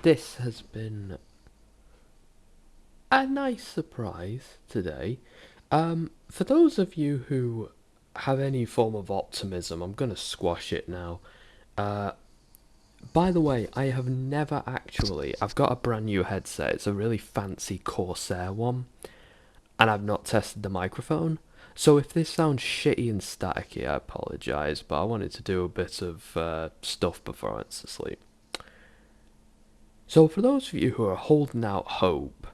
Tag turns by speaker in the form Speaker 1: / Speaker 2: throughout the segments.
Speaker 1: This has been a nice surprise today. For those of you who have any form of optimism, I'm gonna squash it now. Uh, by the way, I have never actually. I've got a brand new headset. It's a really fancy Corsair one, and I've not tested the microphone. So if this sounds shitty and staticky, I apologise, but I wanted to do a bit of stuff before I went to sleep. So for those of you who are holding out hope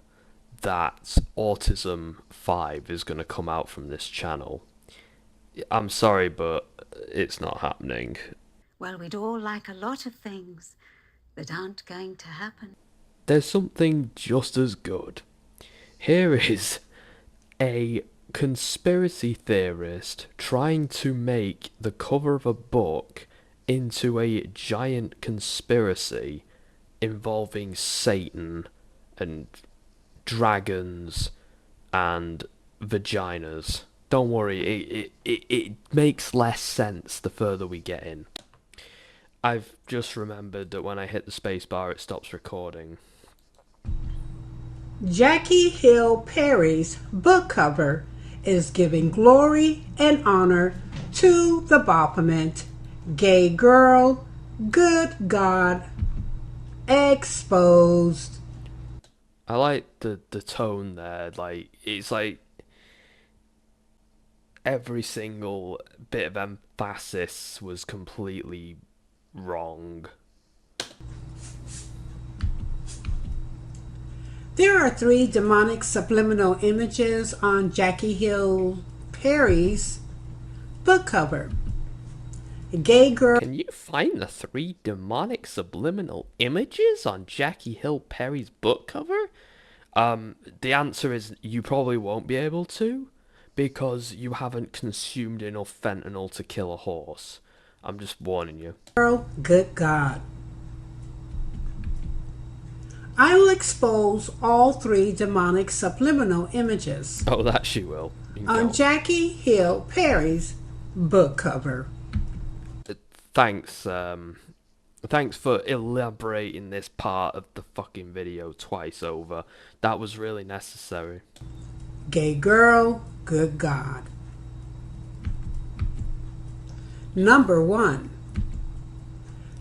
Speaker 1: that Autism 5 is going to come out from this channel, I'm sorry, but it's not happening.
Speaker 2: Well, we'd all like a lot of things that aren't going to happen.
Speaker 1: There's something just as good. Here is a conspiracy theorist trying to make the cover of a book into a giant conspiracy involving Satan and dragons and vaginas. Don't worry, it makes less sense the further we get in. I've just remembered that when I hit the spacebar it stops recording.
Speaker 3: Jackie Hill Perry's book cover is giving glory and honor to the Baphomet, gay girl, good God, exposed.
Speaker 1: I like the tone there, like it's like every single bit of emphasis was completely wrong.
Speaker 3: There are 3 demonic subliminal images on Jackie Hill Perry's book cover. A gay girl.
Speaker 1: Can you find the 3 demonic subliminal images on Jackie Hill Perry's book cover? The answer is you probably won't be able to, because you haven't consumed enough fentanyl to kill a horse. I'm just warning you.
Speaker 3: Girl, good God. I will expose all 3 demonic subliminal images
Speaker 1: Oh, that she will.
Speaker 3: on Jackie Hill Perry's book cover.
Speaker 1: Thanks, thanks for elaborating this part of the fucking video twice over. That was really necessary.
Speaker 3: Gay girl, good God. Number 1.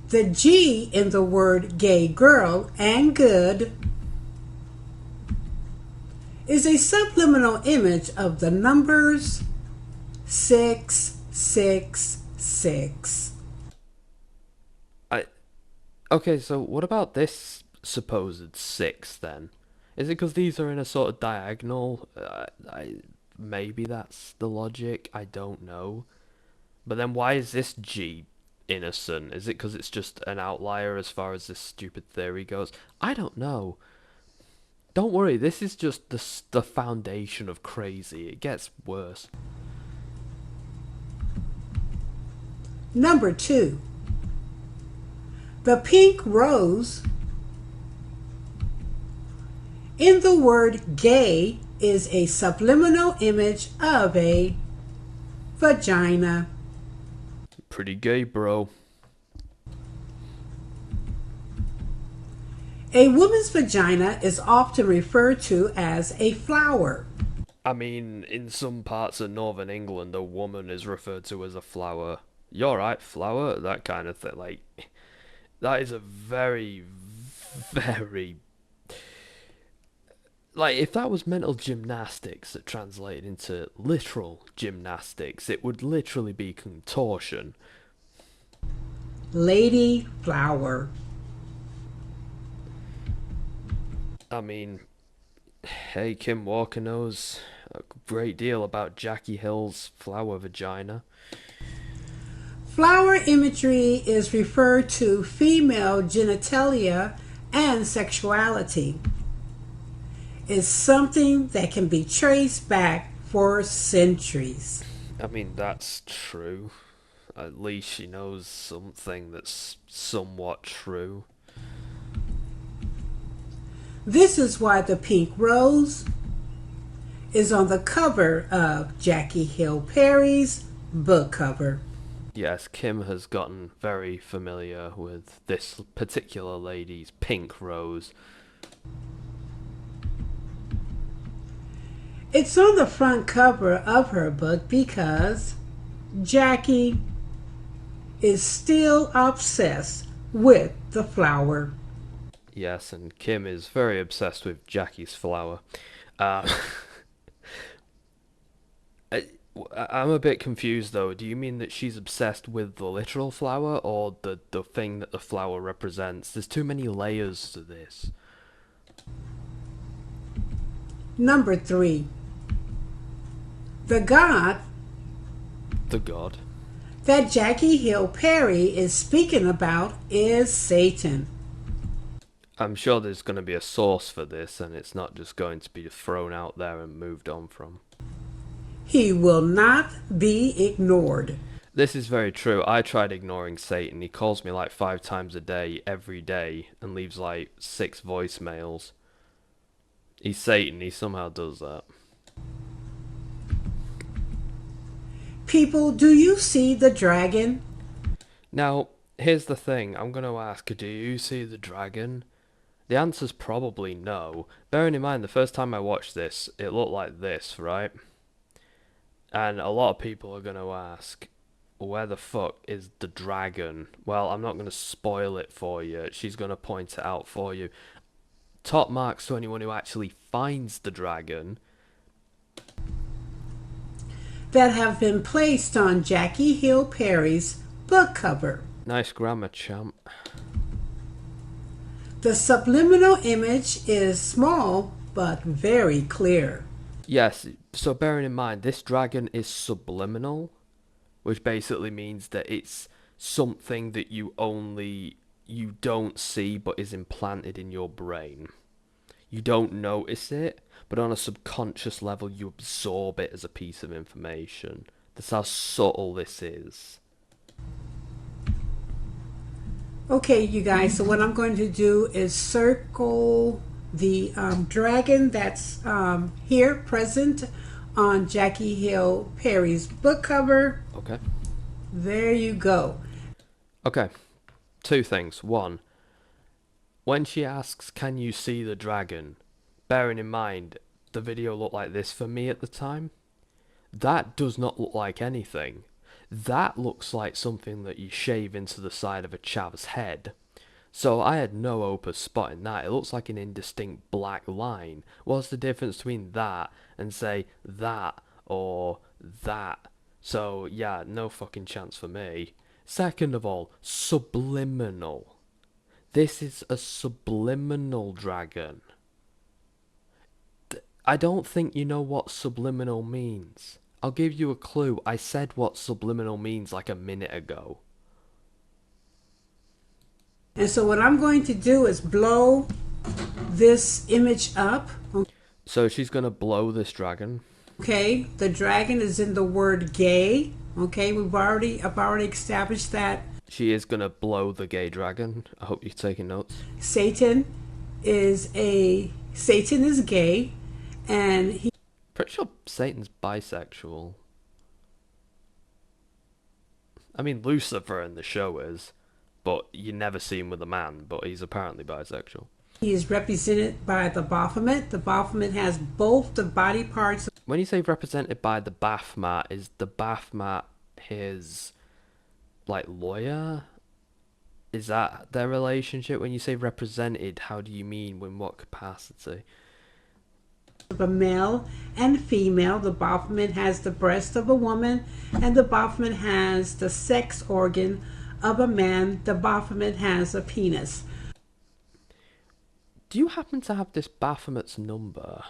Speaker 3: The G in the word gay girl and good is a subliminal image of the numbers 666.
Speaker 1: Okay, so what about this supposed 6 then? Is it because these are in a sort of diagonal? Maybe that's the logic, I don't know. But then why is this G innocent? Is it because it's just an outlier as far as this stupid theory goes? I don't know. Don't worry, this is just the foundation of crazy. It gets worse.
Speaker 3: Number 2. The pink rose in the word gay is a subliminal image of a vagina.
Speaker 1: Pretty gay, bro.
Speaker 3: A woman's vagina is often referred to as a flower.
Speaker 1: I mean, in some parts of northern England, a woman is referred to as a flower. You're right, flower? That kind of thing. Like, that is a very, very... Like, if that was mental gymnastics that translated into literal gymnastics, it would literally be contortion.
Speaker 3: Lady flower.
Speaker 1: I mean, hey, Kim Walker knows a great deal about Jackie Hill's flower vagina.
Speaker 3: Flower imagery is referred to female genitalia and sexuality. It's something that can be traced back for centuries.
Speaker 1: I mean, that's true. At least she knows something that's somewhat true.
Speaker 3: This is why the pink rose is on the cover of Jackie Hill Perry's book cover.
Speaker 1: Yes, Kim has gotten very familiar with this particular lady's pink rose.
Speaker 3: It's on the front cover of her book because Jackie is still obsessed with the flower.
Speaker 1: Yes, and Kim is very obsessed with Jackie's flower. Uh, I, I'm a bit confused though. Do you mean that she's obsessed with the literal flower or the thing that the flower represents? There's too many layers to this.
Speaker 3: Number 3. The god
Speaker 1: The god.
Speaker 3: that Jackie Hill Perry is speaking about is Satan.
Speaker 1: I'm sure there's going to be a source for this, and it's not just going to be thrown out there and moved on from.
Speaker 3: He will not be ignored.
Speaker 1: This is very true. I tried ignoring Satan. He calls me like 5 times a day, every day, and leaves like 6 voicemails. He's Satan. He somehow does that.
Speaker 3: People, do you see the dragon?
Speaker 1: Now, here's the thing. I'm going to ask, do you see the dragon? The answer's probably no. Bearing in mind, the first time I watched this, it looked like this, right? And a lot of people are going to ask, where the fuck is the dragon? Well, I'm not going to spoil it for you. She's going to point it out for you. Top marks to anyone who actually finds the dragon.
Speaker 3: That have been placed on Jackie Hill Perry's book cover.
Speaker 1: Nice grammar, champ.
Speaker 3: The subliminal image is small but very clear.
Speaker 1: Yes, so bearing in mind, this dragon is subliminal, which basically means that it's something that you don't see but is implanted in your brain. You don't notice it, but on a subconscious level you absorb it as a piece of information. That's how subtle this is.
Speaker 3: Okay, you guys, so what I'm going to do is circle the dragon that's here present on Jackie Hill Perry's book cover.
Speaker 1: Okay.
Speaker 3: There you go.
Speaker 1: Okay. 2 things. 1, when she asks, can you see the dragon? Bearing in mind, the video looked like this for me at the time. That does not look like anything. That looks like something that you shave into the side of a chav's head. So I had no hope of spotting that. It looks like an indistinct black line. What's the difference between that and say that or that? So yeah, no fucking chance for me. Second of all, subliminal. This is a subliminal dragon. I don't think you know what subliminal means. I'll give you a clue. I said what subliminal means like a minute ago.
Speaker 3: And so what I'm going to do is blow this image up.
Speaker 1: So she's gonna blow this dragon.
Speaker 3: Okay, the dragon is in the word gay. Okay, I've already established that.
Speaker 1: She is gonna blow the gay dragon. I hope you're taking notes.
Speaker 3: Satan is gay, and he
Speaker 1: Pretty sure Satan's bisexual. I mean, Lucifer in the show is, but you never see him with a man, but he's apparently bisexual.
Speaker 3: he is represented by the Baphomet. The Baphomet has both the body parts.
Speaker 1: When you say represented by the Baphomet, is the Baphomet his, like, lawyer? Is that their relationship? When you say represented, how do you mean? In what capacity?
Speaker 3: Of a male and female. The Baphomet has the breast of a woman, and the Baphomet has the sex organ of a man. The Baphomet has a penis.
Speaker 1: Do you happen to have this Baphomet's number?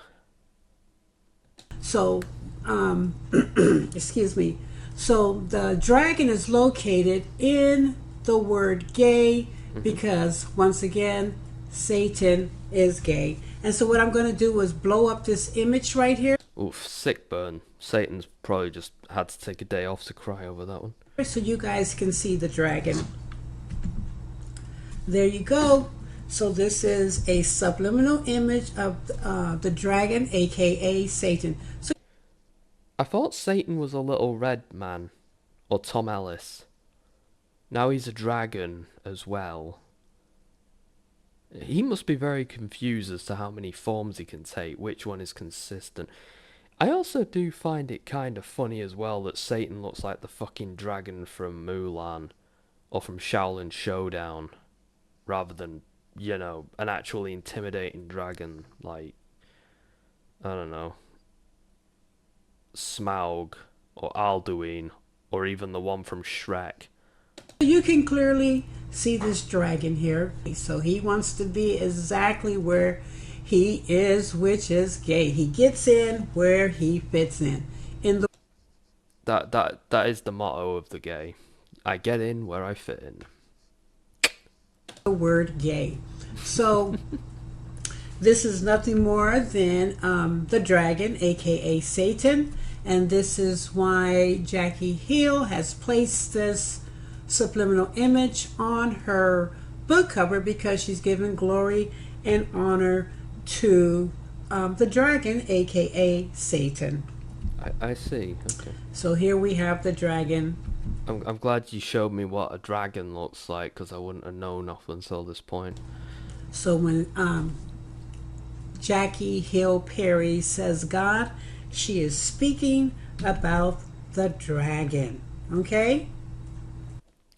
Speaker 3: So, excuse me. So the dragon is located in the word gay because, once again, Satan is gay. And so what I'm going to do is blow up this image right here.
Speaker 1: Oof, sick burn. Satan's probably just had to take a day off to cry over that one.
Speaker 3: So you guys can see the dragon. There you go. So this is a subliminal image of the dragon, aka Satan. So
Speaker 1: I thought Satan was a little red man. Or Tom Ellis. Now he's a dragon as well. He must be very confused as to how many forms he can take, which one is consistent. I also do find it kind of funny as well that Satan looks like the fucking dragon from Mulan or from Shaolin Showdown rather than, you know, an actually intimidating dragon like, I don't know, Smaug or Alduin or even the one from Shrek.
Speaker 3: You can clearly see this dragon here. So he wants to be exactly where he is, which is gay. He gets in where he fits in the
Speaker 1: That is the motto of the gay. I get in where I fit in.
Speaker 3: word gay. So this is nothing more than the dragon, aka Satan, and this is why Jackie Hill has placed this subliminal image on her book cover, because she's giving glory and honor to the dragon, aka Satan.
Speaker 1: I see. Okay.
Speaker 3: So here we have the dragon.
Speaker 1: I'm glad you showed me what a dragon looks like, because I wouldn't have known up until this point.
Speaker 3: So when Jackie Hill Perry says God, she is speaking about the dragon. Okay?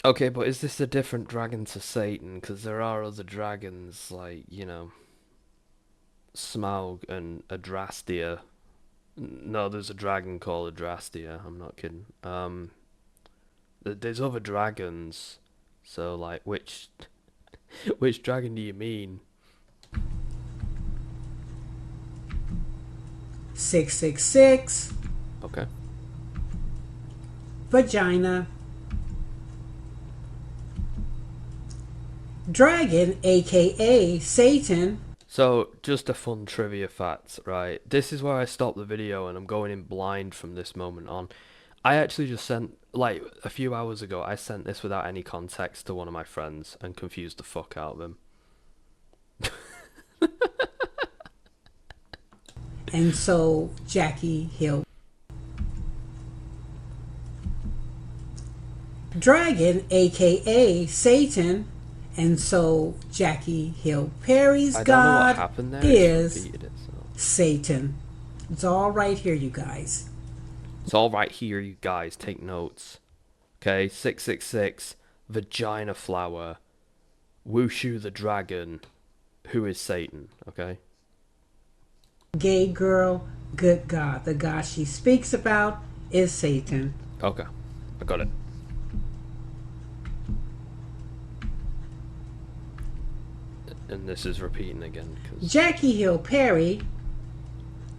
Speaker 1: Okay, but is this a different dragon to Satan? Because there are other dragons like, you know, Smaug and Adrastia. No, there's a dragon called Adrastia. I'm not kidding. There's other dragons. So like, which dragon do you mean?
Speaker 3: 666.
Speaker 1: Okay.
Speaker 3: Vagina. Dragon, aka Satan.
Speaker 1: So, just a fun trivia fact, right? This is where I stop the video and I'm going in blind from this moment on. I actually just sent, like, a few hours ago, I sent this without any context to one of my friends and confused the fuck out of him.
Speaker 3: And so Jackie Hill. Dragon, aka Satan. And so Jackie Hill Perry's
Speaker 1: I don't know what
Speaker 3: God
Speaker 1: happened there.
Speaker 3: is
Speaker 1: Repeated it, so.
Speaker 3: Satan. It's all right here, you guys.
Speaker 1: It's all right here, you guys. Take notes. Okay, 666, vagina flower, Wushu the dragon, who is Satan, okay?
Speaker 3: Gay girl, good God. The God she speaks about is Satan.
Speaker 1: Okay, I got it. And this is repeating again. Cause...
Speaker 3: Jackie Hill Perry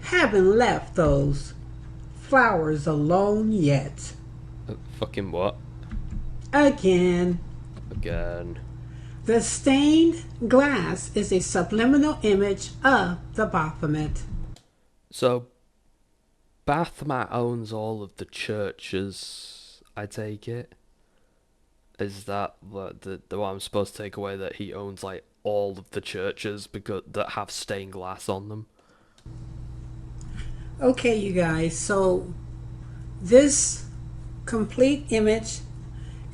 Speaker 3: haven't left those flowers alone yet.
Speaker 1: Fucking what?
Speaker 3: Again.
Speaker 1: The
Speaker 3: stained glass is a subliminal image of the Baphomet.
Speaker 1: So, Baphomet owns all of the churches, I take it? Is that what I'm supposed to take away, that he owns like all of the churches because that have stained glass on them?
Speaker 3: Okay, you guys, so this complete image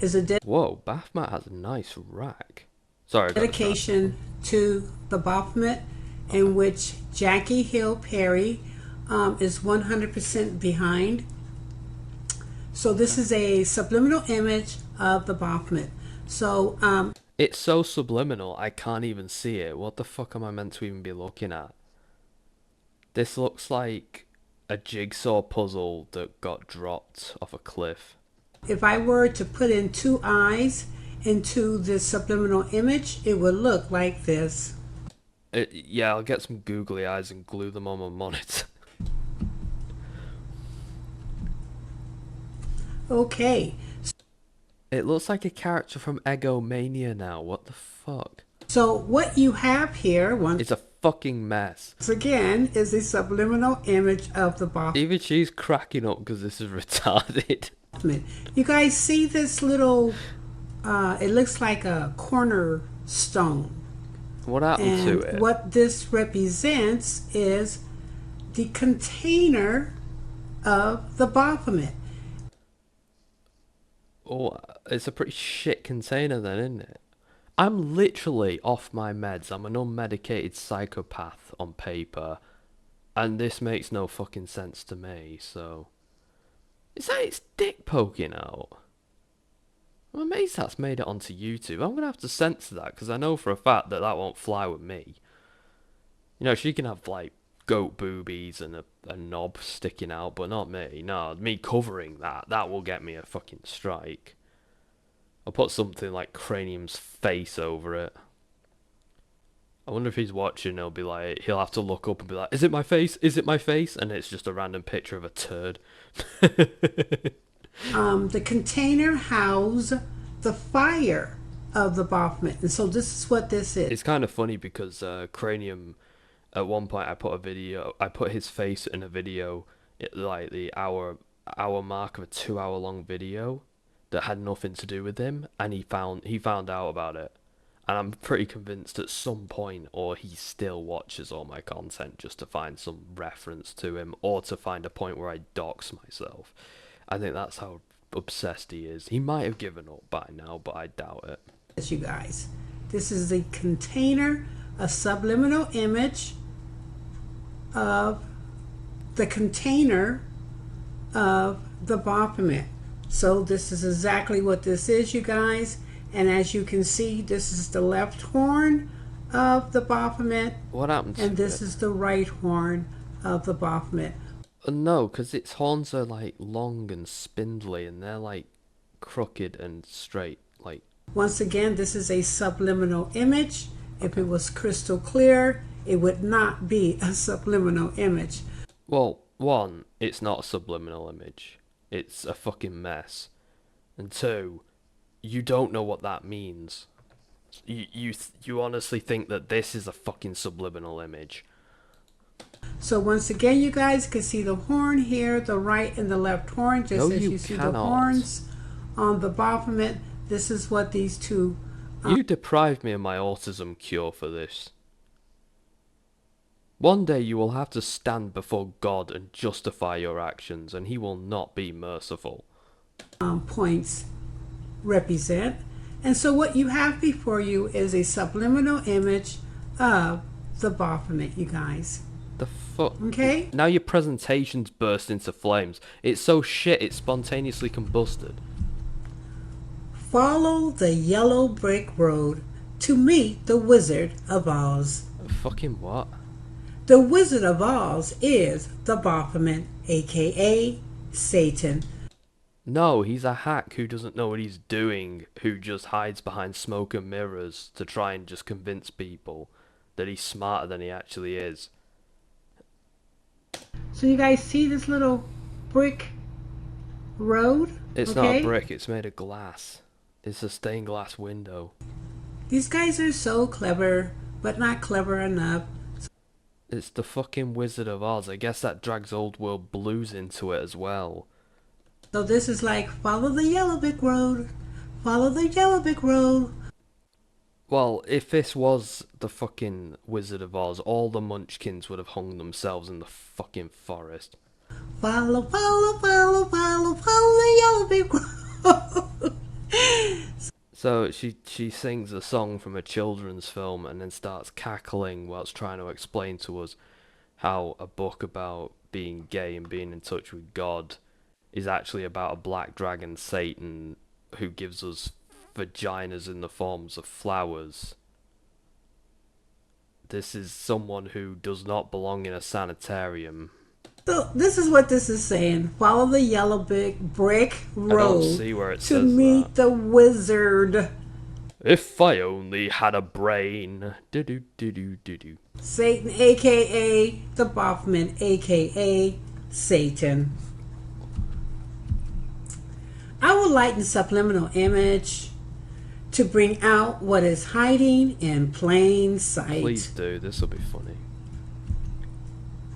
Speaker 3: is a
Speaker 1: Whoa, Baphomet has a nice rack. Sorry,
Speaker 3: dedication to the Baphomet, in which Jackie Hill Perry is 100% behind. So this is a subliminal image of the Baphomet. So
Speaker 1: it's so subliminal I can't even see it. What the fuck am I meant to even be looking at? This looks like a jigsaw puzzle that got dropped off a cliff.
Speaker 3: if I were to put in two eyes into this subliminal image, it would look like this.
Speaker 1: Yeah, I'll get some googly eyes and glue them on my monitor.
Speaker 3: Okay.
Speaker 1: It looks like a character from Egomania now. What the fuck?
Speaker 3: So what you have here,
Speaker 1: It's a fucking mess.
Speaker 3: again, is a subliminal image of the Baphomet.
Speaker 1: Even she's cracking up because this is retarded.
Speaker 3: You guys see this little, it looks like a cornerstone.
Speaker 1: What happened to it?
Speaker 3: What this represents is the container of the Baphomet.
Speaker 1: Oh, It's a pretty shit container then, isn't it? I'm literally off my meds. I'm an unmedicated psychopath on paper, and this makes no fucking sense to me, so... Is that its dick poking out? I'm amazed that's made it onto YouTube. I'm gonna have to censor that, because I know for a fact that that won't fly with me. You know, she can have, like, goat boobies and a knob sticking out, but not me. No, me covering that will get me a fucking strike. I'll put something like Cranium's face over it. I wonder if he's watching, he'll be like, he'll have to look up and be like, is it my face? Is it my face? And it's just a random picture of a turd.
Speaker 3: The container house the fire of the Baphomet. And so this is what this is.
Speaker 1: It's kind of funny because Cranium, at one point I put his face in a video, like the hour mark of a 2 hour long video that had nothing to do with him, and he found out about it. And I'm pretty convinced at some point, or he still watches all my content just to find some reference to him, or to find a point where I dox myself. I think that's how obsessed he is. He might have given up by now, but I doubt it.
Speaker 3: You guys, this is the container, a subliminal image of the container of the Baphomet. So this is exactly what this is, you guys. And as you can see, this is the left horn of the Baphomet.
Speaker 1: What happens?
Speaker 3: And this is the right horn of the Baphomet.
Speaker 1: No, because its horns are like long and spindly, and they're like crooked and straight. Like,
Speaker 3: once again, this is a subliminal image. If it was crystal clear, it would not be a subliminal image.
Speaker 1: Well, one, it's not a subliminal image. It's a fucking mess. And two, you don't know what that means. You honestly think that this is a fucking subliminal image.
Speaker 3: So once again, you guys can see the horn here, the right and the left horn, just
Speaker 1: No,
Speaker 3: as
Speaker 1: you
Speaker 3: you see
Speaker 1: cannot.
Speaker 3: the horns on the Baphomet. This is what these two...
Speaker 1: You deprived me of my autism cure for this. One day you will have to stand before God and justify your actions, and he will not be merciful.
Speaker 3: Points represent. And so what you have before you is a subliminal image of the Baphomet, you guys.
Speaker 1: The fuck?
Speaker 3: Okay?
Speaker 1: Now your presentation's burst into flames. It's so shit it spontaneously combusted.
Speaker 3: Follow the yellow brick road to meet the Wizard of Oz.
Speaker 1: Fucking what?
Speaker 3: The Wizard of Oz is the Baphomet, aka Satan.
Speaker 1: No, he's a hack who doesn't know what he's doing, who just hides behind smoke and mirrors to try and just convince people that he's smarter than he actually is.
Speaker 3: So you guys see this little brick road?
Speaker 1: It's
Speaker 3: okay?
Speaker 1: not a brick, it's made of glass. It's a stained glass window.
Speaker 3: These guys are so clever, but not clever enough.
Speaker 1: It's the fucking Wizard of Oz. I guess that drags old world blues into it as well.
Speaker 3: So this is like, follow the yellow brick road, follow the yellow brick road.
Speaker 1: Well, if this was the fucking Wizard of Oz, all the Munchkins would have hung themselves in the fucking forest.
Speaker 3: Follow, follow, follow, follow, follow the yellow brick road.
Speaker 1: So she sings a song from a children's film and then starts cackling whilst trying to explain to us how a book about being gay and being in touch with God is actually about a black dragon Satan who gives us vaginas in the forms of flowers. This is someone who does not belong in a sanitarium.
Speaker 3: So this is what this is saying. Follow the yellow brick road
Speaker 1: I don't see where it
Speaker 3: to
Speaker 1: says
Speaker 3: meet
Speaker 1: that.
Speaker 3: the wizard.
Speaker 1: If I only had a brain. Do-do-do-do-do-do.
Speaker 3: Satan, aka the Baphomet, aka Satan. I will lighten subliminal image to bring out what is hiding in plain sight.
Speaker 1: Please do, this will be funny.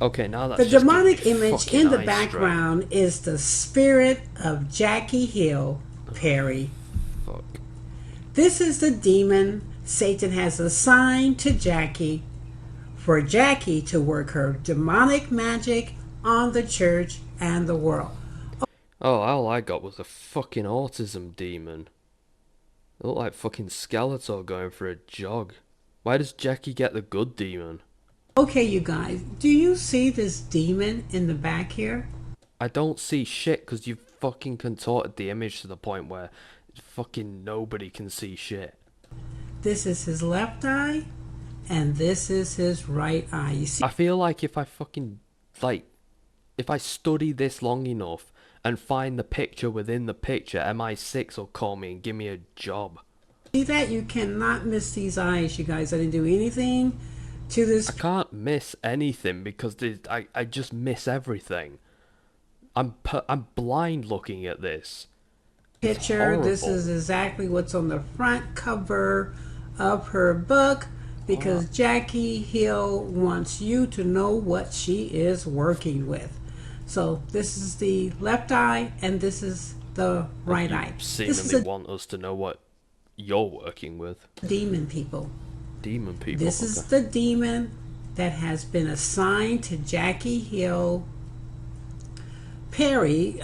Speaker 1: Okay, now that's
Speaker 3: The
Speaker 1: just
Speaker 3: demonic
Speaker 1: giving me
Speaker 3: image
Speaker 1: fucking
Speaker 3: in the
Speaker 1: eye
Speaker 3: background is the spirit of Jackie Hill Perry.
Speaker 1: strain. Fuck.
Speaker 3: This is the demon Satan has assigned to Jackie for Jackie to work her demonic magic on the church and the world.
Speaker 1: Oh, all I got was a fucking autism demon. They look like fucking Skeletor going for a jog. Why does Jackie get the good demon?
Speaker 3: Okay, you guys, do you see this demon in the back here?
Speaker 1: I don't see shit because you've fucking contorted the image to the point where fucking nobody can see shit.
Speaker 3: This is his left eye, and this is his right eye. You see?
Speaker 1: I feel like if I fucking, like, if I study this long enough and find the picture within the picture, MI6 will call me and give me a job.
Speaker 3: See that? You cannot miss these eyes, you guys. I didn't do anything to this
Speaker 1: I can't miss anything because I just miss everything. I'm blind looking at this.
Speaker 3: picture. This is exactly what's on the front cover of her book because Jackie Hill wants you to know what she is working with. So this is the left eye and this is the right eye. This is
Speaker 1: Seemingly want us to know what you're working with.
Speaker 3: demon, people.
Speaker 1: Demon people.
Speaker 3: This is the demon that has been assigned to Jackie Hill Perry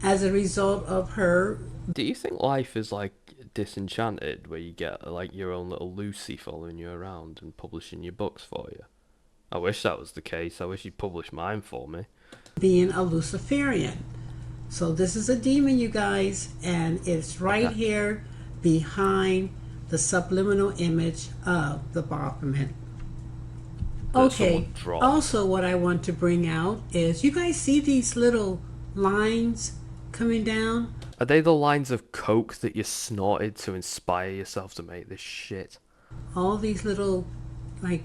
Speaker 3: as a result of her.
Speaker 1: Do you think life is like Disenchanted, where you get like your own little Lucy following you around and publishing your books for you? I wish that was the case. I wish you'd publish mine for me.
Speaker 3: Being a Luciferian. So this is a demon, you guys, and it's right here behind the subliminal image of the Baphomet. Okay, also what I want to bring out is, you guys see these little lines coming down?
Speaker 1: Are they the lines of coke that you snorted to inspire yourself to make this shit?
Speaker 3: All these little, like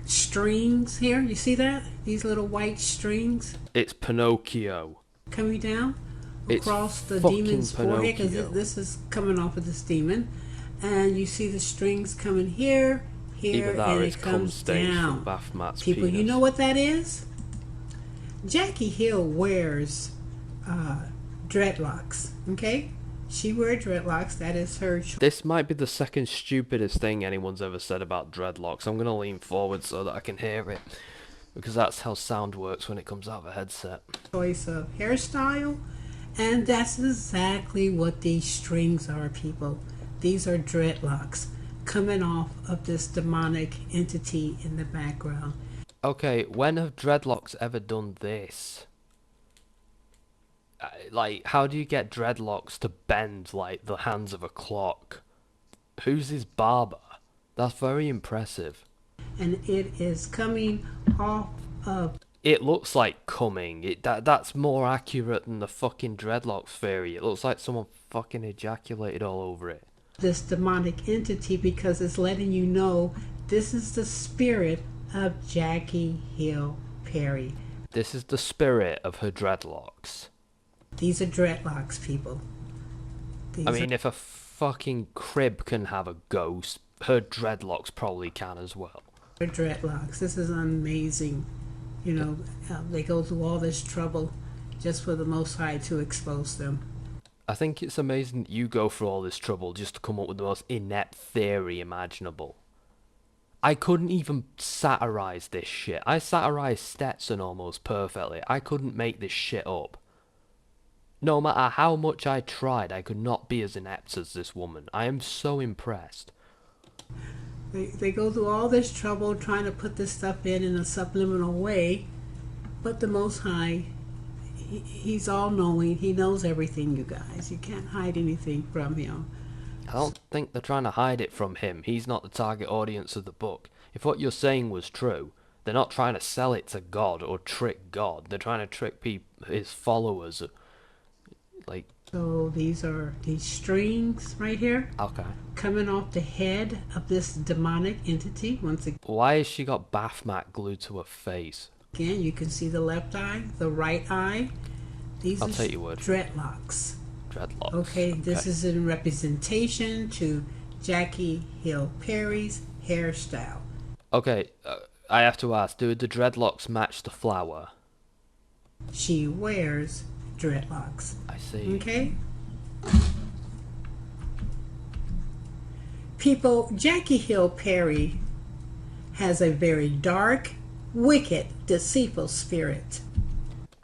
Speaker 3: strings here. You see that? These little white strings
Speaker 1: It's Pinocchio.
Speaker 3: coming down across the
Speaker 1: fucking
Speaker 3: demon's forehead, because
Speaker 1: Pinocchio.
Speaker 3: this is coming off of this demon. And you see the strings coming here, here,
Speaker 1: Either that
Speaker 3: and
Speaker 1: or
Speaker 3: it
Speaker 1: it's cum
Speaker 3: comes
Speaker 1: stains
Speaker 3: down.
Speaker 1: from Baphomet's
Speaker 3: People,
Speaker 1: penis.
Speaker 3: you know what that is? Jackie Hill wears dreadlocks, okay? She wears dreadlocks. That is her choice.
Speaker 1: This might be the second stupidest thing anyone's ever said about dreadlocks. I'm going to lean forward so that I can hear it, because that's how sound works when it comes out of a headset.
Speaker 3: Choice of hairstyle, and that's exactly what these strings are, people. These are dreadlocks coming off of this demonic entity in the background.
Speaker 1: Okay, when have dreadlocks ever done this? Like, how do you get dreadlocks to bend like the hands of a clock? Who's his barber? That's very impressive.
Speaker 3: And it is coming off of...
Speaker 1: It looks like coming. That's more accurate than the fucking dreadlocks theory. It looks like someone fucking ejaculated all over it.
Speaker 3: This demonic entity, because it's letting you know this is the spirit of Jackie Hill Perry.
Speaker 1: This is the spirit of her dreadlocks.
Speaker 3: These are dreadlocks, people.
Speaker 1: I mean, if a fucking crib can have a ghost, her dreadlocks probably can as well.
Speaker 3: They're dreadlocks. This is amazing. You know, they go through all this trouble just for the Most High to expose them.
Speaker 1: I think it's amazing that you go through all this trouble just to come up with the most inept theory imaginable. I couldn't even satirize this shit. I satirized Stetson almost perfectly. I couldn't make this shit up. No matter how much I tried, I could not be as inept as this woman. I am so impressed.
Speaker 3: They go through all this trouble trying to put this stuff in a subliminal way, but the Most High, He's all-knowing. He knows everything, you guys. You can't hide anything from Him.
Speaker 1: I don't think they're trying to hide it from him. He's not the target audience of the book. If what you're saying was true, they're not trying to sell it to God or trick God. They're trying to trick his followers. Like,
Speaker 3: so these are these strings right here.
Speaker 1: Okay.
Speaker 3: Coming off the head of this demonic entity. Once again,
Speaker 1: why has she got Baphomet glued to her face?
Speaker 3: Again, you can see the left eye, the right eye. These
Speaker 1: I'll
Speaker 3: are
Speaker 1: take your word.
Speaker 3: Dreadlocks.
Speaker 1: Dreadlocks.
Speaker 3: Okay, this is in representation to Jackie Hill Perry's hairstyle.
Speaker 1: Okay, I have to ask, do the dreadlocks match the flower?
Speaker 3: She wears dreadlocks.
Speaker 1: I see.
Speaker 3: Okay? People, Jackie Hill Perry has a very dark, wicked, deceitful spirit.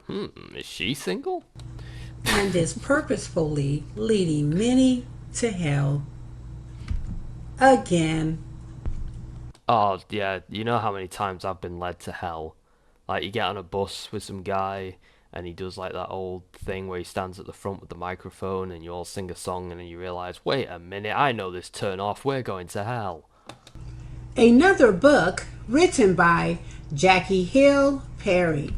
Speaker 1: Is she single?
Speaker 3: and is purposefully leading many to hell. Again.
Speaker 1: Oh, yeah, you know how many times I've been led to hell? Like, you get on a bus with some guy, and he does, like, that old thing where he stands at the front with the microphone, and you all sing a song, and then you realise, wait a minute, I know this turn off, we're going to hell.
Speaker 3: Another book written by Jackie Hill Perry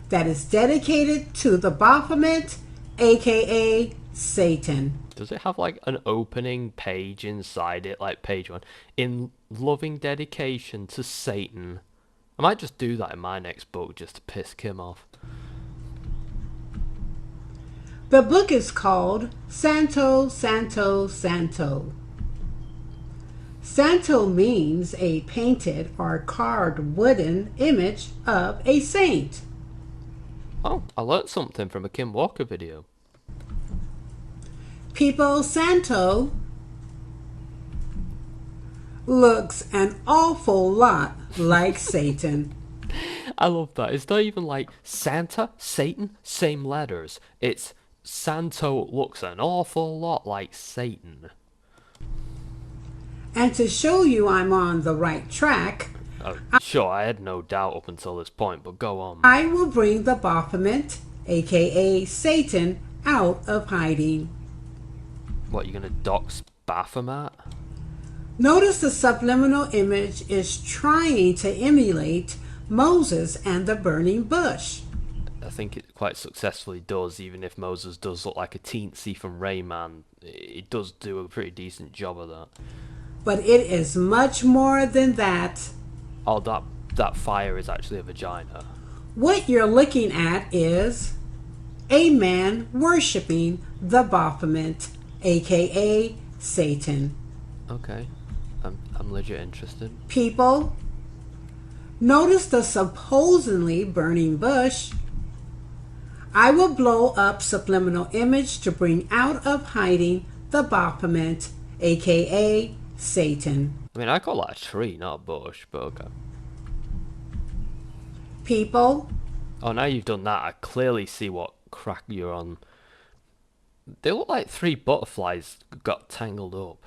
Speaker 3: that is dedicated to the Baphomet, aka Satan.
Speaker 1: Does it have, like, an opening page inside it, like page 1? In loving dedication to Satan. I might just do that in my next book just to piss Kim off.
Speaker 3: The book is called Santo, Santo, Santo. Santo means a painted or carved wooden image of a saint.
Speaker 1: Oh, I learnt something from a Kim Walker video.
Speaker 3: People, Santo looks an awful lot like Satan.
Speaker 1: I love that. It's not even like Santa, Satan, same letters. It's Santo looks an awful lot like Satan.
Speaker 3: And to show you I'm on the right track,
Speaker 1: Oh, sure, I had no doubt up until this point, but go on.
Speaker 3: I will bring the Baphomet, aka Satan, out of hiding.
Speaker 1: What, you gonna dox Baphomet?
Speaker 3: Notice the subliminal image is trying to emulate Moses and the burning bush.
Speaker 1: I think it quite successfully does, even if Moses does look like a teensy from Rayman. It does do a pretty decent job of that.
Speaker 3: But it is much more than that.
Speaker 1: Oh, that fire is actually a vagina.
Speaker 3: What you're looking at is a man worshiping the Baphomet, aka Satan.
Speaker 1: Okay, I'm legit interested.
Speaker 3: People, notice the supposedly burning bush. I will blow up subliminal image to bring out of hiding the Baphomet, aka Satan.
Speaker 1: I mean, I call that a tree, not a bush, but okay.
Speaker 3: People,
Speaker 1: Oh, now you've done that, I clearly see what crack you're on. They look like 3 butterflies got tangled up.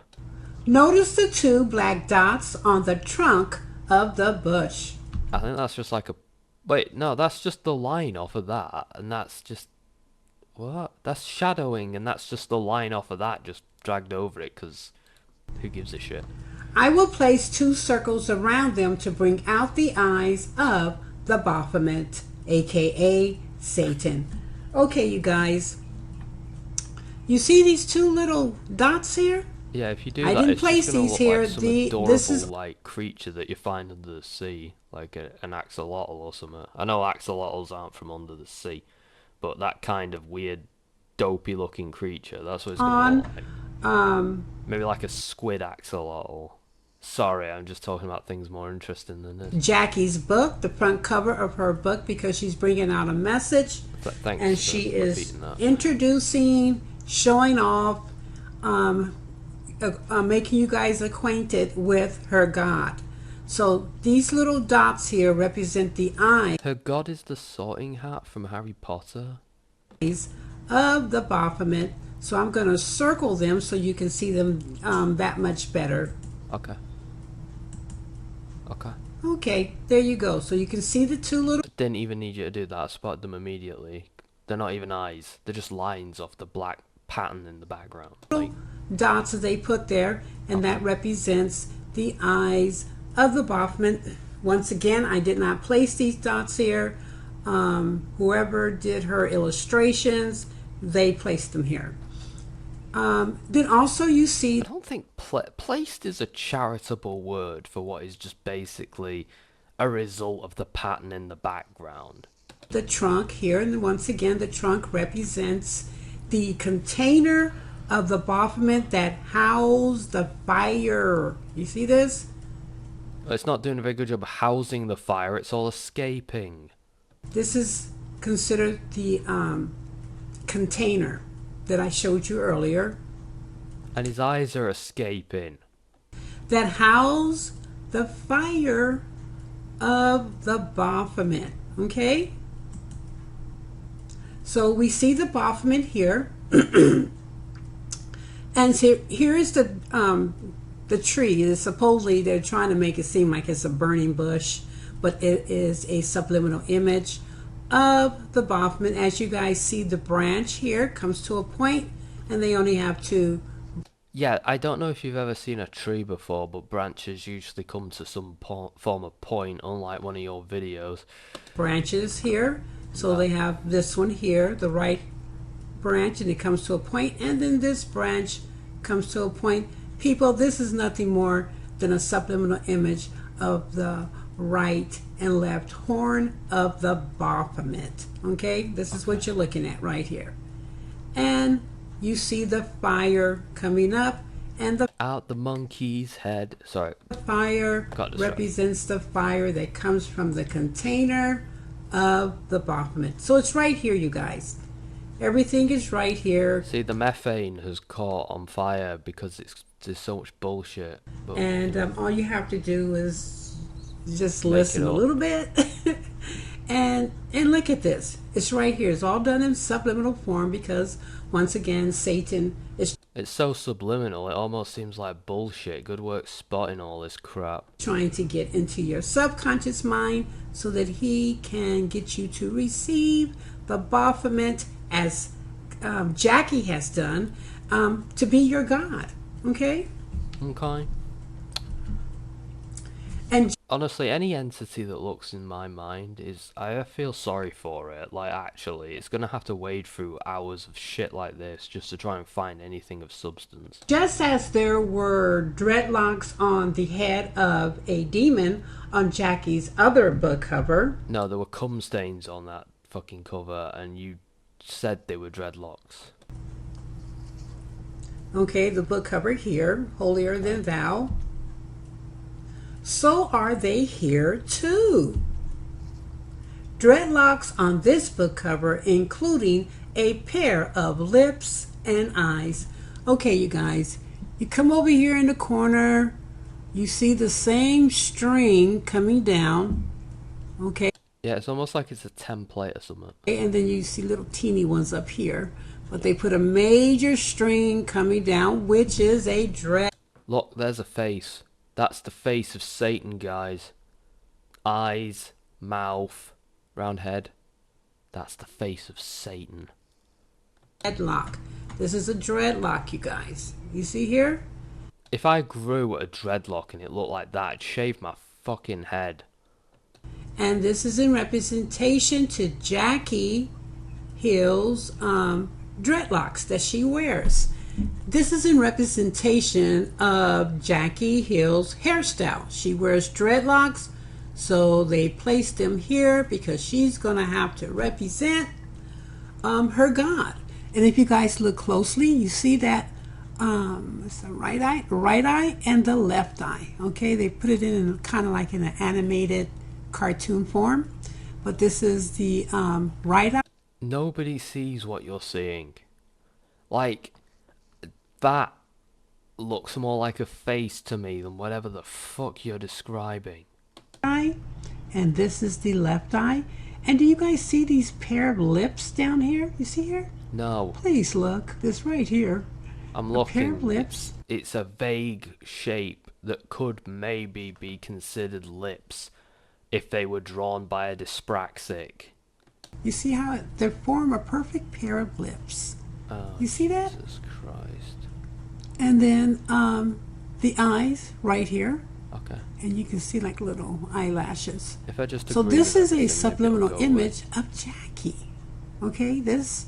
Speaker 3: notice the 2 black dots on the trunk of the bush.
Speaker 1: I think that's just like a... Wait, no, that's just the line off of that, and that's just... What? That's shadowing, and that's just the line off of that just dragged over it, because who gives a shit?
Speaker 3: I will place 2 circles around them to bring out the eyes of the Baphomet, aka Satan. Okay, you guys. You see these 2 little dots here?
Speaker 1: Yeah, if you do
Speaker 3: I
Speaker 1: that,
Speaker 3: didn't
Speaker 1: it's
Speaker 3: place
Speaker 1: just gonna
Speaker 3: these
Speaker 1: look
Speaker 3: here.
Speaker 1: like some adorable,
Speaker 3: This is
Speaker 1: like, creature that you find under the sea, like an axolotl or something. I know axolotls aren't from under the sea, but that kind of weird, dopey-looking creature, that's what it's gonna look like. Maybe like a squid axolotl. Sorry, I'm just talking about things more interesting than this.
Speaker 3: Jackie's book, the front cover of her book, because she's bringing out a message.
Speaker 1: Thanks
Speaker 3: And
Speaker 1: for
Speaker 3: she is
Speaker 1: repeating that.
Speaker 3: introducing, showing off, making you guys acquainted with her God. So these little dots here represent the eyes
Speaker 1: Her god is the sorting hat from Harry Potter.
Speaker 3: of the Baphomet. So I'm going to circle them so you can see them that much better.
Speaker 1: Okay. Okay.
Speaker 3: Okay, there you go. So you can see the 2 little
Speaker 1: Didn't even need you to do that. I spotted them immediately. They're not even eyes. They're just lines off the black pattern in the background. Like,
Speaker 3: dots that they put there, and that represents the eyes of the Baphomet. Once again, I did not place these dots here. Whoever did her illustrations, they placed them here. Then also you see
Speaker 1: I don't think placed is a charitable word for what is just basically a result of the pattern in the background.
Speaker 3: the trunk here, and once again the trunk represents the container of the Baphomet that housed the fire. You see this?
Speaker 1: It's not doing a very good job of housing the fire, it's all escaping.
Speaker 3: This is considered the container that I showed you earlier
Speaker 1: And his eyes are escaping.
Speaker 3: that house the fire of the Baphomet. Okay? So we see the Boffman here. And so here is the tree. Supposedly they're trying to make it seem like it's a burning bush, but it is a subliminal image of the Boffman. As you guys see, the branch here comes to a point, and they only have two.
Speaker 1: Yeah, I don't know if you've ever seen a tree before, but branches usually come to some form of point, unlike one of your videos.
Speaker 3: Branches here. So they have this one here, the right branch, and it comes to a point, and then this branch comes to a point. People, this is nothing more than a subliminal image of the right and left horn of the Baphomet. Okay, this is what you're looking at right here. And you see the fire coming up, and the
Speaker 1: Out the monkey's head. Sorry.
Speaker 3: fire represents the fire that comes from the container of the Baphomet. So it's right here, you guys. Everything is right here.
Speaker 1: See, the methane has caught on fire because there's so much bullshit. But
Speaker 3: And all you have to do is just listen a little bit. and look at this. It's right here. It's all done in subliminal form because, once again, Satan is...
Speaker 1: It's so subliminal, it almost seems like bullshit. Good work spotting all this crap.
Speaker 3: Trying to get into your subconscious mind so that he can get you to receive the Baphomet, as Jackie has done, to be your God. Okay?
Speaker 1: Okay.
Speaker 3: And
Speaker 1: honestly, any entity that looks in my mind is... I feel sorry for it. Like, actually, it's going to have to wade through hours of shit like this just to try and find anything of substance.
Speaker 3: just as there were dreadlocks on the head of a demon on Jackie's other book cover...
Speaker 1: No, there were cum stains on that fucking cover, and you said they were dreadlocks.
Speaker 3: Okay, the book cover here, Holier Than Thou. So are they here too. Dreadlocks on this book cover, including a pair of lips and eyes. Okay, you guys, you come over here in the corner, you see the same string coming down. Okay.
Speaker 1: Yeah, it's almost like it's a template or something.
Speaker 3: And then you see little teeny ones up here. But they put a major string coming down, which is a dread.
Speaker 1: Look, there's a face. That's the face of Satan, guys. Eyes, mouth, round head. That's the face of Satan.
Speaker 3: Dreadlock. This is a dreadlock, you guys. You see here?
Speaker 1: If I grew a dreadlock and it looked like that, I'd shave my fucking head.
Speaker 3: And this is in representation to Jackie Hill's dreadlocks that she wears. This is in representation of Jackie Hill's hairstyle. She wears dreadlocks, so they placed them here because she's going to have to represent her God. And if you guys look closely, you see that it's the right eye and the left eye. Okay, they put it in kind of like in an animated cartoon form, but this is the right eye.
Speaker 1: Nobody sees what you're seeing. Like, that looks more like a face to me than whatever the fuck you're describing.
Speaker 3: Eye, and this is the left eye. And do you guys see these pair of lips down here? You see here?
Speaker 1: No.
Speaker 3: Please look. This right here.
Speaker 1: I'm
Speaker 3: A
Speaker 1: looking.
Speaker 3: pair of lips.
Speaker 1: It's a vague shape that could maybe be considered lips if they were drawn by a dyspraxic.
Speaker 3: You see how they form a perfect pair of lips.
Speaker 1: Oh,
Speaker 3: You see that?
Speaker 1: Jesus Christ.
Speaker 3: And then the eyes right here.
Speaker 1: Okay.
Speaker 3: And you can see like little eyelashes.
Speaker 1: If I just
Speaker 3: So
Speaker 1: agree
Speaker 3: this
Speaker 1: with
Speaker 3: is a
Speaker 1: everything, maybe it'll
Speaker 3: subliminal
Speaker 1: go away.
Speaker 3: image of Jackie. Okay, this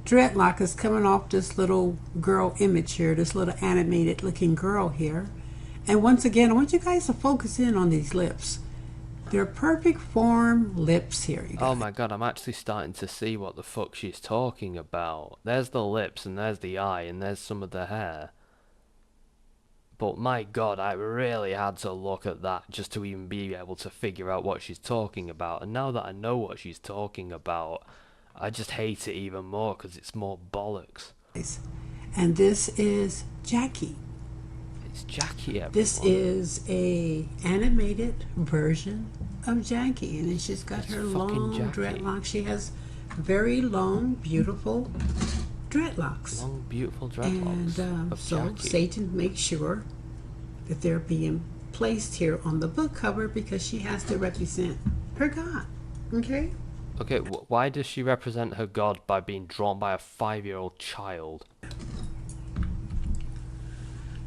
Speaker 3: dreadlock is coming off this little girl image here, this little animated looking girl here. And once again, I want you guys to focus in on these lips. They're perfect form lips here. You
Speaker 1: Oh
Speaker 3: guys.
Speaker 1: my god, I'm actually starting to see what the fuck she's talking about. There's the lips, and there's the eye, and there's some of the hair. But my god, I really had to look at that just to even be able to figure out what she's talking about. And now that I know what she's talking about, I just hate it even more because it's more bollocks.
Speaker 3: And this is Jackie.
Speaker 1: It's Jackie, everyone.
Speaker 3: This is a animated version of Jackie, and then she's got
Speaker 1: It's
Speaker 3: her
Speaker 1: fucking
Speaker 3: long
Speaker 1: Jackie.
Speaker 3: dreadlocks. She has very long, beautiful dreadlocks.
Speaker 1: Long, beautiful
Speaker 3: And
Speaker 1: dreadlocks of
Speaker 3: so
Speaker 1: Jackie.
Speaker 3: Satan makes sure that they're being placed here on the book cover because she has to represent her God. Okay?
Speaker 1: Okay, why does she represent her god by being drawn by a 5-year-old child?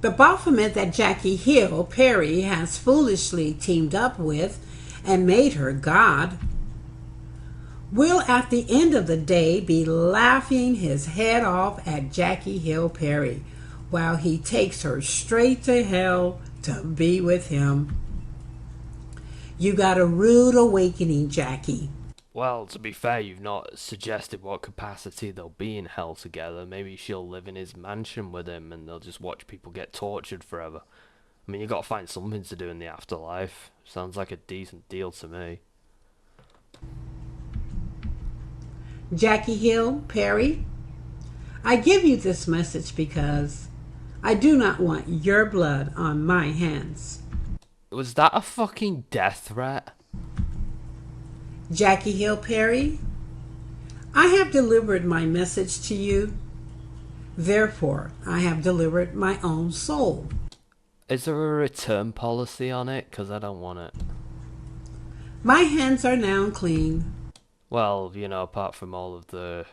Speaker 3: The Baphomet that Jackie Hill Perry has foolishly teamed up with and made her God will at the end of the day be laughing his head off at Jackie Hill Perry while he takes her straight to hell to be with him. You got a rude awakening, Jackie.
Speaker 1: Well, to be fair, you've not suggested what capacity they'll be in hell together. Maybe she'll live in his mansion with him and they'll just watch people get tortured forever. I mean, you gotta find something to do in the afterlife. Sounds like a decent deal to me.
Speaker 3: Jackie Hill Perry, I give you this message because I do not want your blood on my hands.
Speaker 1: Was that a fucking death threat?
Speaker 3: Jackie Hill Perry, I have delivered my message to you. Therefore, I have delivered my own soul.
Speaker 1: Is there a return policy on it? Because I don't want it.
Speaker 3: My hands are now clean.
Speaker 1: Well, apart from all of the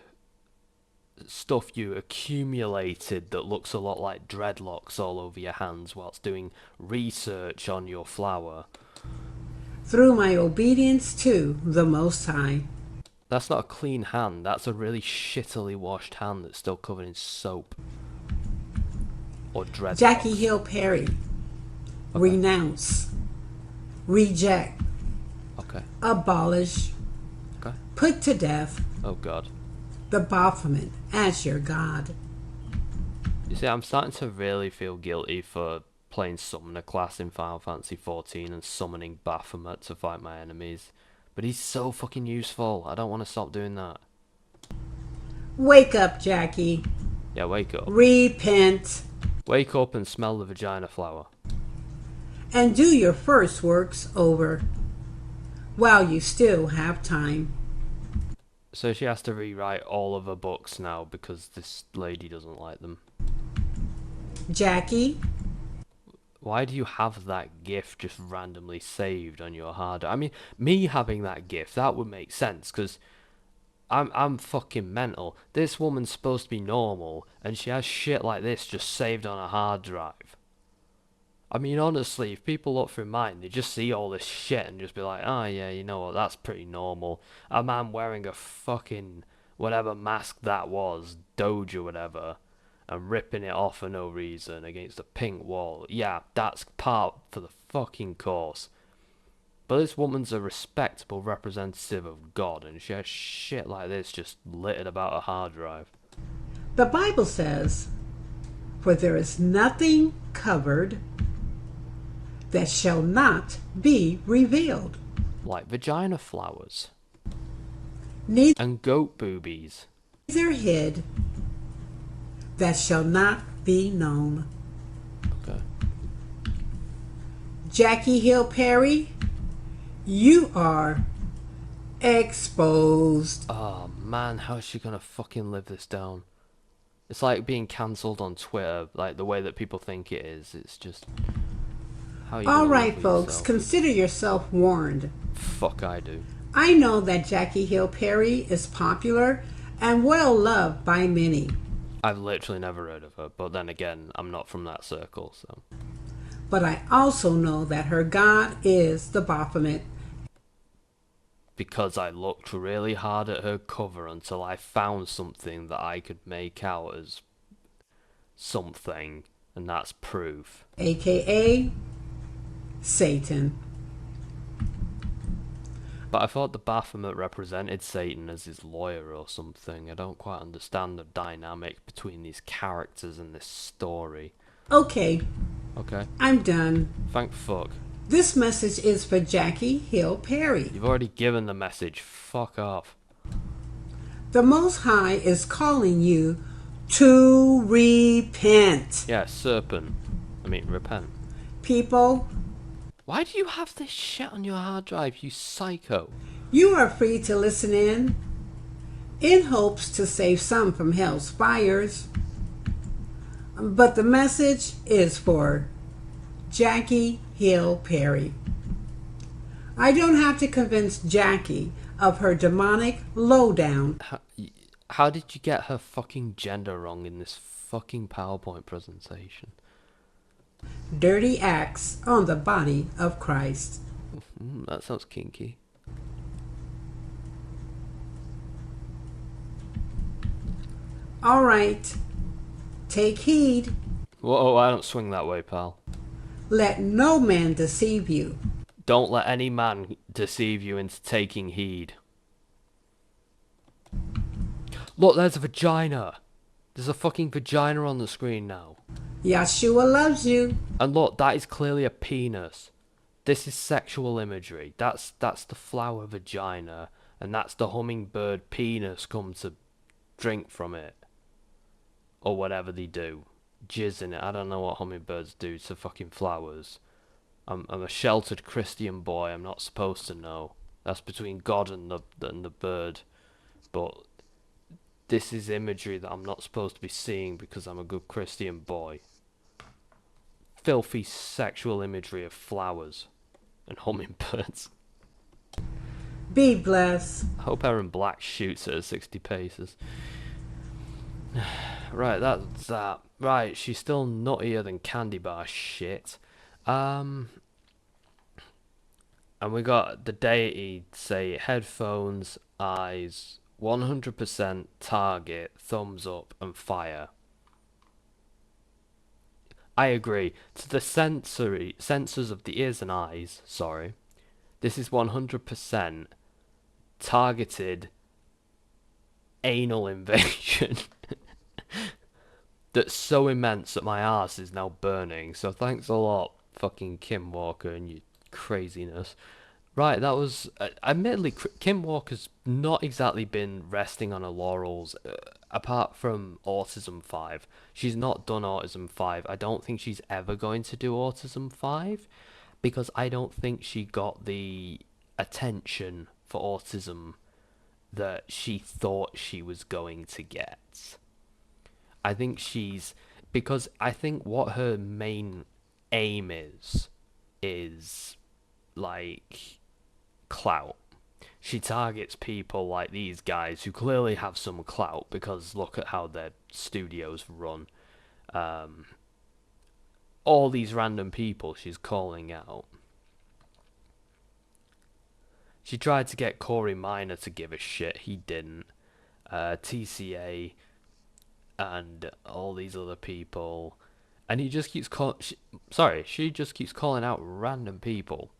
Speaker 1: stuff you accumulated that looks a lot like dreadlocks all over your hands whilst doing research on your flower.
Speaker 3: Through my obedience to the Most High.
Speaker 1: That's not a clean hand, that's a really shittily washed hand that's still covered in soap. Or dreadlocks.
Speaker 3: Jackie Hill Perry,
Speaker 1: Okay.
Speaker 3: Renounce, reject,
Speaker 1: Okay.
Speaker 3: abolish,
Speaker 1: Okay.
Speaker 3: put to death
Speaker 1: Oh god.
Speaker 3: the Baphomet as your God.
Speaker 1: You see, I'm starting to really feel guilty for playing Summoner class in Final Fantasy XIV and summoning Baphomet to fight my enemies. But he's so fucking useful, I don't want to stop doing that.
Speaker 3: Wake up, Jackie.
Speaker 1: Yeah, wake up.
Speaker 3: Repent.
Speaker 1: Wake up and smell the vagina flower.
Speaker 3: And do your first works over while you still have time.
Speaker 1: So she has to rewrite all of her books now because this lady doesn't like them.
Speaker 3: Jackie,
Speaker 1: Why do you have that GIF just randomly saved on your hard drive? I mean, me having that GIF, that would make sense, because I'm fucking mental. This woman's supposed to be normal, and she has shit like this just saved on a hard drive. I mean, honestly, if people look through mine, they just see all this shit and just be like, oh yeah, you know what, that's pretty normal. A man wearing a fucking whatever mask that was, Doge or whatever, and ripping it off for no reason against a pink wall. Yeah, that's part for the fucking course. But this woman's a respectable representative of God, and she has shit like this just littered about a hard drive.
Speaker 3: the Bible says, for there is nothing covered that shall not be revealed.
Speaker 1: Like vagina flowers.
Speaker 3: Neither
Speaker 1: And goat boobies.
Speaker 3: hid that shall not be known.
Speaker 1: Okay.
Speaker 3: Jackie Hill Perry, you are exposed.
Speaker 1: Oh man, how's she gonna fucking live this down? It's like being cancelled on Twitter, like the way that people think it is. It's just... How are you
Speaker 3: All
Speaker 1: gonna
Speaker 3: right,
Speaker 1: live with
Speaker 3: folks,
Speaker 1: yourself?
Speaker 3: consider yourself warned.
Speaker 1: Fuck I do.
Speaker 3: I know that Jackie Hill Perry is popular and well loved by many,
Speaker 1: I've literally never heard of her, but then again, I'm not from that circle, so...
Speaker 3: but I also know that her God is the Baphomet.
Speaker 1: Because I looked really hard at her cover until I found something that I could make out as something, and that's proof.
Speaker 3: AKA Satan.
Speaker 1: But I thought the Baphomet represented Satan as his lawyer or something. I don't quite understand the dynamic between these characters in this story.
Speaker 3: Okay,
Speaker 1: Okay,
Speaker 3: I'm done.
Speaker 1: thank fuck.
Speaker 3: This message is for Jackie Hill Perry.
Speaker 1: You've already given the message, fuck off.
Speaker 3: The Most High is calling you to repent.
Speaker 1: Yeah, repent.
Speaker 3: People,
Speaker 1: Why do you have this shit on your hard drive, you psycho?
Speaker 3: you are free to listen in, in hopes to save some from hell's fires. But the message is for Jackie Hill Perry. I don't have to convince Jackie of her demonic lowdown.
Speaker 1: How did you get her fucking gender wrong in this fucking PowerPoint presentation?
Speaker 3: Dirty acts on the body of Christ.
Speaker 1: That sounds kinky.
Speaker 3: All right, take heed.
Speaker 1: Whoa, I don't swing that way, pal.
Speaker 3: Let no man deceive you.
Speaker 1: Don't let any man deceive you into taking heed. Look, there's a vagina. There's a fucking vagina on the screen now.
Speaker 3: Yeshua loves you.
Speaker 1: And look, that is clearly a penis. This is sexual imagery. That's the flower vagina, and that's the hummingbird penis come to drink from it. Or whatever they do. Jizz in it. I don't know what hummingbirds do to fucking flowers. I'm a sheltered Christian boy. I'm not supposed to know. That's between God and the bird. But this is imagery that I'm not supposed to be seeing because I'm a good Christian boy. Filthy sexual imagery of flowers and hummingbirds.
Speaker 3: Be blessed.
Speaker 1: I hope Aaron Black shoots at 60 paces. Right, that's that. Right, she's still nuttier than candy bar shit. And we got the deity say headphones, eyes, 100% target, thumbs up, and fire. I agree. To the sensors of the ears and eyes, sorry, this is 100% targeted anal invasion. That's so immense that my arse is now burning. So thanks a lot, fucking Kim Walker and your craziness. Right, that was... admittedly, Kim Walker's not exactly been resting on her laurels, apart from Autism 5. She's not done Autism 5. I don't think she's ever going to do Autism 5, because I don't think she got the attention for autism that she thought she was going to get. I think she's... because I think what her main aim is like clout. She targets people like these guys who clearly have some clout because look at how their studios run. All these random people she's calling out. She tried to get Corey Minor to give a shit. He didn't. TCA and all these other people, and he just keeps she just keeps calling out random people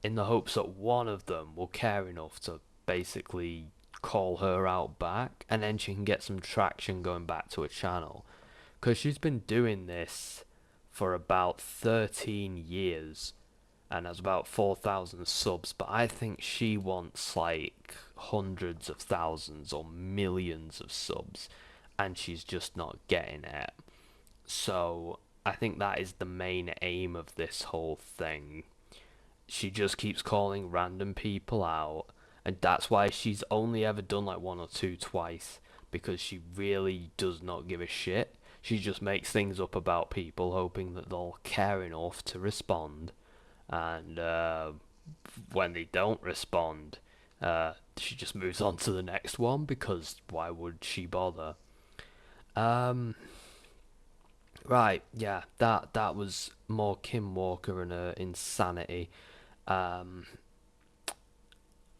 Speaker 1: in the hopes that one of them will care enough to basically call her out back, and then she can get some traction going back to her channel, because she's been doing this for about 13 years and has about 4,000 subs, but I think she wants like hundreds of thousands or millions of subs, and she's just not getting it. So I think that is the main aim of this whole thing. She just keeps calling random people out, and that's why she's only ever done like one or two twice, because she really does not give a shit. She just makes things up about people, hoping that they'll care enough to respond, and when they don't respond, she just moves on to the next one, because why would she bother? Right, yeah, that was more Kim Walker and her insanity. I'm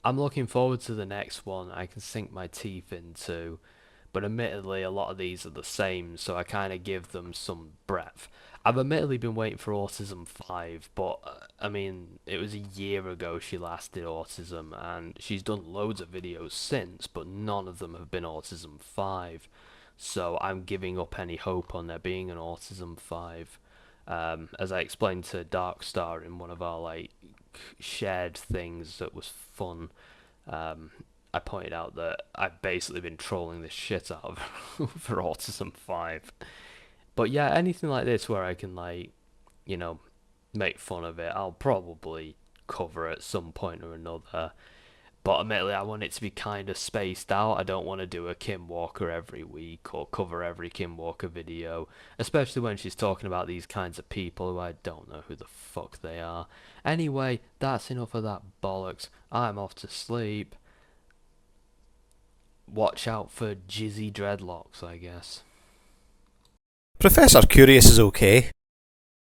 Speaker 1: looking forward to the next one I can sink my teeth into, but admittedly a lot of these are the same, so I kind of give them some breadth. I've admittedly been waiting for Autism 5, but I mean, it was a year ago she last did Autism, and she's done loads of videos since, but none of them have been Autism 5. So I'm giving up any hope on there being an Autism 5. As I explained to Darkstar in one of our like shared things that was fun, I pointed out that I've basically been trolling this shit out of for Autism 5. But yeah, anything like this where I can like, you know, make fun of it, I'll probably cover at some point or another. But admittedly, I want it to be kind of spaced out. I don't want to do a Kim Walker every week or cover every Kim Walker video, especially when she's talking about these kinds of people who I don't know who the fuck they are. Anyway, that's enough of that bollocks. I'm off to sleep. Watch out for jizzy dreadlocks, I guess.
Speaker 4: Professor Curious is okay.